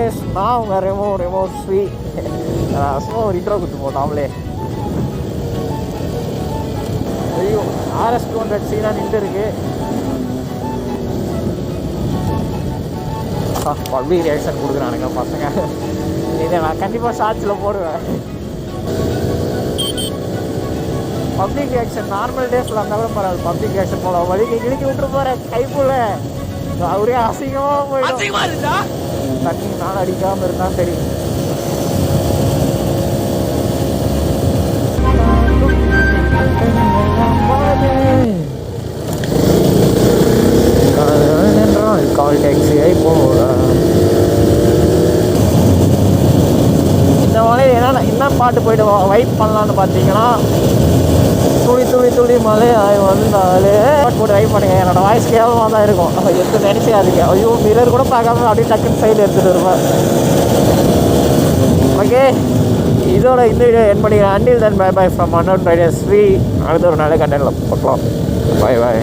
Guys, நான் உங்கள் ரெமோ ஸ்ரீ. சும்மா ஒரு இன்ட்ரோ கொடுத்து போட்டாமலே. ஐயோ, RS200 சீனா நின்று இருக்கு. பப்ளிக் ரியாக்ஷன் கொடுக்குறானுங்க பசங்க. இதை நான் கண்டிப்பாக ஷார்ட்ஸில் போடுவேன். பப்ளிக் ரியாக்ஷன் நார்மல் டேஸில் இருந்தாலும் பரவாயில்ல. பப்ளிக் ரியாக்ஷன் போல வழிக்கு கிழிக்கி விட்டுரு போகிற கைப்புள்ள அவரே அசிங்கமாக போயிடும். தண்ணி நாள் அடிக்காமல் இருந்தால் சரி. கால் டாக்ஸியை போகல. இந்த மலை என்ன பாட்டு போய்ட்டு வைப் பண்ணலான்னு பார்த்தீங்கன்னா, துளி துளி துளி மலை வந்தாலே போட்டு வைப் பண்ணுங்க. என்னோட வாய்ஸ் கேவலமாக தான் இருக்கும். எடுத்து நினைச்சாதீங்க. ஐயோ, மிரர் கூட பார்க்காம அப்படியே டக்குன்னு சைடில் எடுத்துகிட்டு இருப்பேன். ஓகே, இதோட இந்த வீடியோ என் பண்ணிக்கிறேன். Until then bye bye from unknown rider Sri. அடுத்த ஒரு நல்ல கண்டென்ட்ல பார்க்கலாம். பை பாய்.